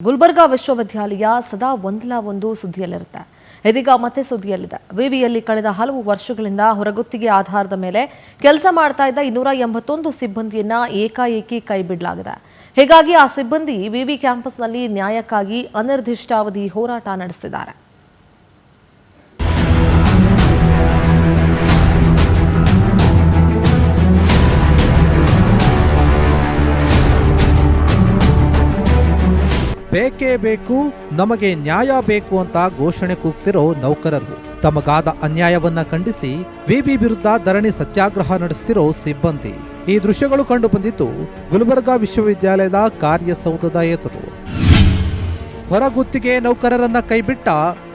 ಗುಲ್ಬರ್ಗಾ ವಿಶ್ವವಿದ್ಯಾಲಯ ಸದಾ ಒಂದಲ್ಲ ಒಂದು ಸುದ್ದಿಯಲ್ಲಿರುತ್ತೆ. ಇದೀಗ ಮತ್ತೆ ಸುದ್ದಿಯಲ್ಲಿದೆ. ವಿವಿಯಲ್ಲಿ ಕಳೆದ ಹಲವು ವರ್ಷಗಳಿಂದ ಹೊರಗುತ್ತಿಗೆ ಆಧಾರದ ಮೇಲೆ ಕೆಲಸ ಮಾಡ್ತಾ ಇದ್ದ 281 ಸಿಬ್ಬಂದಿಯನ್ನ ಏಕಾಏಕಿ ಕೈಬಿಡಲಾಗಿದೆ. ಹೀಗಾಗಿ ಆ ಸಿಬ್ಬಂದಿ ವಿವಿ ಕ್ಯಾಂಪಸ್ನಲ್ಲಿ ನ್ಯಾಯಕ್ಕಾಗಿ ಅನಿರ್ದಿಷ್ಟಾವಧಿ ಹೋರಾಟ ನಡೆಸಿದ್ದಾರೆ. ಬೇಕೇ ಬೇಕು, ನಮಗೆ ನ್ಯಾಯ ಬೇಕು ಅಂತ ಘೋಷಣೆ ಕೂಗ್ತಿರೋ ನೌಕರರು, ತಮಗಾದ ಅನ್ಯಾಯವನ್ನ ಖಂಡಿಸಿ ವಿವಿ ವಿರುದ್ಧ ಧರಣಿ ಸತ್ಯಾಗ್ರಹ ನಡೆಸುತ್ತಿರೋ ಸಿಬ್ಬಂದಿ. ಈ ದೃಶ್ಯಗಳು ಕಂಡು ಬಂದಿದ್ದು ಗುಲ್ಬರ್ಗಾ ವಿಶ್ವವಿದ್ಯಾಲಯದ ಕಾರ್ಯಸೌಧದ ಎದುರು. ಹೊರಗುತ್ತಿಗೆ ನೌಕರರನ್ನ ಕೈಬಿಟ್ಟ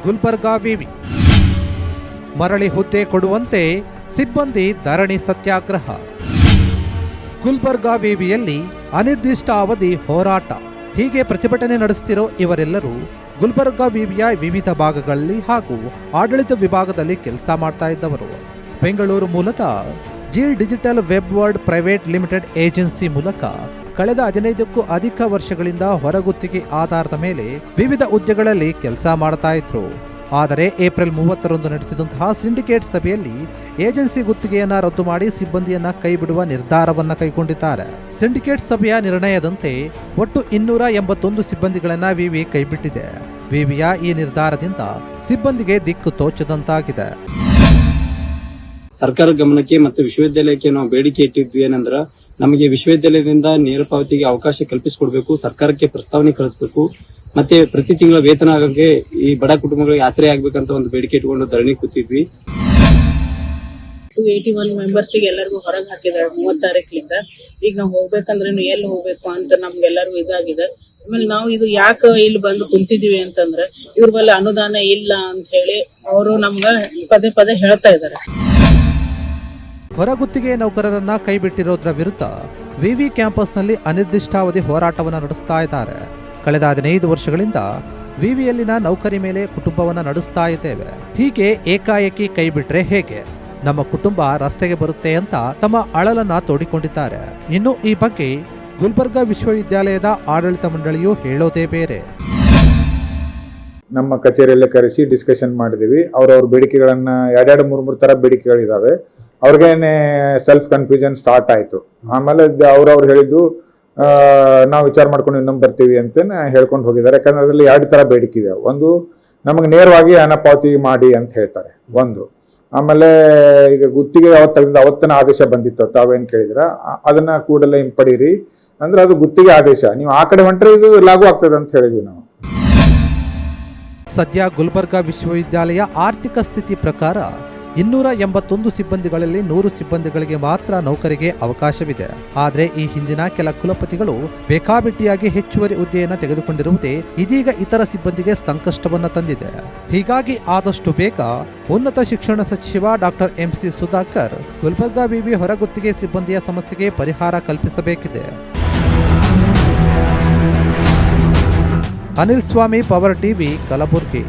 ಗುಲ್ಬರ್ಗಾ ವಿವಿ. ಮರಳಿ ಹುದ್ದೆ ಕೊಡುವಂತೆ ಸಿಬ್ಬಂದಿ ಧರಣಿ ಸತ್ಯಾಗ್ರಹ. ಗುಲ್ಬರ್ಗಾ ವಿವಿಯಲ್ಲಿ ಅನಿರ್ದಿಷ್ಟ ಅವಧಿ ಹೋರಾಟ. ಹೀಗೆ ಪ್ರತಿಭಟನೆ ನಡೆಸುತ್ತಿರೋ ಇವರೆಲ್ಲರೂ ಗುಲ್ಬರ್ಗಾ ವಿವಿಯ ವಿವಿಧ ಭಾಗಗಳಲ್ಲಿ ಹಾಗೂ ಆಡಳಿತ ವಿಭಾಗದಲ್ಲಿ ಕೆಲಸ ಮಾಡ್ತಾ ಇದ್ದವರು. ಬೆಂಗಳೂರು ಮೂಲದ G digital web word private limited agency ಮೂಲಕ ಕಳೆದ 15ಕ್ಕೂ ಅಧಿಕ ವರ್ಷಗಳಿಂದ ಹೊರಗುತ್ತಿಗೆ ಆಧಾರದ ಮೇಲೆ ವಿವಿಧ ಹುದ್ದೆಗಳಲ್ಲಿ ಕೆಲಸ ಮಾಡ್ತಾ ಇದ್ರು. ಆದರೆ ಏಪ್ರಿಲ್ 30ರಂದು ನಡೆಸಿದಂತಹ ಸಿಂಡಿಕೇಟ್ ಸಭೆಯಲ್ಲಿ ಏಜೆನ್ಸಿ ಗುತ್ತಿಗೆಯನ್ನ ರದ್ದು ಮಾಡಿ ಸಿಬ್ಬಂದಿಯನ್ನ ಕೈಬಿಡುವ ನಿರ್ಧಾರವನ್ನ ಕೈಗೊಂಡಿದ್ದಾರೆ. ಸಿಂಡಿಕೇಟ್ ಸಭೆಯ ನಿರ್ಣಯದಂತೆ ಒಟ್ಟು 281 ಸಿಬ್ಬಂದಿಗಳನ್ನ ವಿವಿ ಕೈಬಿಟ್ಟಿದೆ. ವಿವಿಯ ಈ ನಿರ್ಧಾರದಿಂದ ಸಿಬ್ಬಂದಿಗೆ ದಿಕ್ಕು ತೋಚದಂತಾಗಿದೆ. ಸರ್ಕಾರ ಗಮನಕ್ಕೆ ಮತ್ತು ವಿಶ್ವವಿದ್ಯಾಲಯಕ್ಕೆ ನಾವು ಬೇಡಿಕೆ ಇಟ್ಟಿದ್ವಿ ಏನಂದ್ರ, ನಮಗೆ ವಿಶ್ವವಿದ್ಯಾಲಯದಿಂದ ನೇರ ಪಾವತಿಗೆ ಅವಕಾಶ ಕಲ್ಪಿಸಿಕೊಡ್ಬೇಕು, ಸರ್ಕಾರಕ್ಕೆ ಪ್ರಸ್ತಾವನೆ ಕಳಿಸಬೇಕು, ಮತ್ತೆ ಪ್ರತಿ ತಿಂಗಳ ವೇತನ ಆಗಕ್ಕೆ ಈ ಬಡ ಕುಟುಂಬಗಳಿಗೆ ಆಶ್ರಯ ಆಗ್ಬೇಕಂತ ಒಂದು ಬೇಡಿಕೆ ಇಟ್ಕೊಂಡು ಧರಣಿ ಕೂತಿದ್ವಿ. 281 ಮೆಂಬರ್ಸಿಗೆ ಎಲ್ಲರಿಗೂ ಹೊರಗೆ ಹಾಕಿದ್ದಾರೆ 30 ತಾರೀಕಿನಿಂದ. ಈಗ ನಾವು ಹೋಗ್ಬೇಕಂದ್ರೆ ಎಲ್ಲಿ ಹೋಗ್ಬೇಕು ಅಂತ ನಮ್ಗೆಲ್ಲರಿಗೂ ಇದಾಗಿದೆ. ಆಮೇಲೆ ನಾವು ಇದು ಯಾಕೆ ಇಲ್ಲಿ ಬಂದು ಕುಂತಿದೀವಿ ಅಂತಂದ್ರೆ, ಇವ್ರ ಬಲ್ಲಿ ಅನುದಾನ ಇಲ್ಲ ಅಂತ ಹೇಳಿ ಅವರು ನಮ್ಗ ಪದೇ ಪದೇ ಹೇಳ್ತಾ ಇದ್ದಾರೆ. ಹೊರಗುತ್ತಿಗೆ ನೌಕರರನ್ನ ಕೈಬಿಟ್ಟಿರೋದ್ರ ವಿರುದ್ಧ ವಿವಿ ಕ್ಯಾಂಪಸ್ನಲ್ಲಿ ಅನಿರ್ದಿಷ್ಟಾವಧಿ ಹೋರಾಟವನ್ನು ನಡೆಸ್ತಾ ಇದ್ದಾರೆ. ಕಳೆದ 15 ವರ್ಷಗಳಿಂದ ವಿವಿಯಲ್ಲಿನ ನೌಕರಿ ಮೇಲೆ ಕುಟುಂಬವನ್ನ ನಡೆಸ್ತಾ ಇದ್ದೇವೆ. ಹೀಗೆ ಏಕಾಏಕಿ ಕೈಬಿಟ್ರೆ ಹೇಗೆ, ನಮ್ಮ ಕುಟುಂಬ ರಸ್ತೆಗೆ ಬರುತ್ತೆ ಅಂತ ತಮ್ಮ ಅಳಲನ್ನ ತೋಡಿಕೊಂಡಿದ್ದಾರೆ. ಇನ್ನು ಈ ಬಗ್ಗೆ ಗುಲ್ಬರ್ಗಾ ವಿಶ್ವವಿದ್ಯಾಲಯದ ಆಡಳಿತ ಮಂಡಳಿಯು ಹೇಳೋದೇ ಬೇರೆ. ನಮ್ಮ ಕಚೇರಿಯಲ್ಲಿ ಕರೆಸಿ ಡಿಸ್ಕಷನ್ ಮಾಡಿದೀವಿ. ಅವ್ರವ್ರ ಬೇಡಿಕೆಗಳನ್ನ 2-3 ತರ ಬೇಡಿಕೆಗಳಿದಾವೆ. ಅವ್ರಿಗೇನೆ ಸೆಲ್ಫ್ ಕನ್ಫ್ಯೂಷನ್ ಸ್ಟಾರ್ಟ್ ಆಯ್ತು. ಆಮೇಲೆ ಅವ್ರವ್ರು ಹೇಳಿದ್ದು ನಾವು ವಿಚಾರ ಮಾಡ್ಕೊಂಡು ಇನ್ನೊಂದು ಬರ್ತೀವಿ ಅಂತ ಹೇಳ್ಕೊಂಡು ಹೋಗಿದ್ದಾರೆ. ಯಾಕಂದ್ರೆ ಅದರಲ್ಲಿ 2 ತರ ಬೇಡಿಕೆ ಇದೆ. ಒಂದು, ನಮಗೆ ನೇರವಾಗಿ ಹಣ ಪಾವತಿ ಮಾಡಿ ಅಂತ ಹೇಳ್ತಾರೆ ಒಂದು. ಆಮೇಲೆ ಈಗ ಗುತ್ತಿಗೆ ಯಾವತ್ತು ತೆಗೆದ ಅವತ್ತಿನ ಆದೇಶ ಬಂದಿತ್ತು, ತಾವೇನ್ ಕೇಳಿದ್ರ ಅದನ್ನ ಕೂಡಲೇ ಹಿಂಪಡೀರಿ ಅಂದ್ರೆ ಅದು ಗುತ್ತಿಗೆ ಆದೇಶ, ನೀವು ಆ ಕಡೆ ಹೊಂಟ್ರೆ ಇದು ಲಾಗು ಆಗ್ತದೆ ಅಂತ ಹೇಳಿದ್ವಿ ನಾವು. ಸದ್ಯ ಗುಲ್ಬರ್ಗಾ ವಿಶ್ವವಿದ್ಯಾಲಯ ಆರ್ಥಿಕ ಸ್ಥಿತಿ ಪ್ರಕಾರ 281 ಸಿಬ್ಬಂದಿಗಳಲ್ಲಿ 100 ಸಿಬ್ಬಂದಿಗಳಿಗೆ ಮಾತ್ರ ನೌಕರಿಗೆ ಅವಕಾಶವಿದೆ. ಆದರೆ ಈ ಹಿಂದಿನ ಕೆಲ ಕುಲಪತಿಗಳು ಬೇಕಾಬಿಟ್ಟಿಯಾಗಿ ಹೆಚ್ಚುವರಿ ಹುದ್ದೆಯನ್ನು ತೆಗೆದುಕೊಂಡಿರುವುದೇ ಇದೀಗ ಇತರ ಸಿಬ್ಬಂದಿಗೆ ಸಂಕಷ್ಟವನ್ನ ತಂದಿದೆ. ಹೀಗಾಗಿ ಆದಷ್ಟು ಬೇಗ ಉನ್ನತ ಶಿಕ್ಷಣ ಸಚಿವ ಡಾಕ್ಟರ್ ಎಂಸಿ ಸುಧಾಕರ್ ಗುಲ್ಬರ್ಗಾ ವಿವಿ ಹೊರಗುತ್ತಿಗೆ ಸಿಬ್ಬಂದಿಯ ಸಮಸ್ಯೆಗೆ ಪರಿಹಾರ ಕಲ್ಪಿಸಬೇಕಿದೆ. ಅನಿಲ್ ಸ್ವಾಮಿ, ಪವರ್ ಟಿವಿ, ಕಲಬುರಗಿ.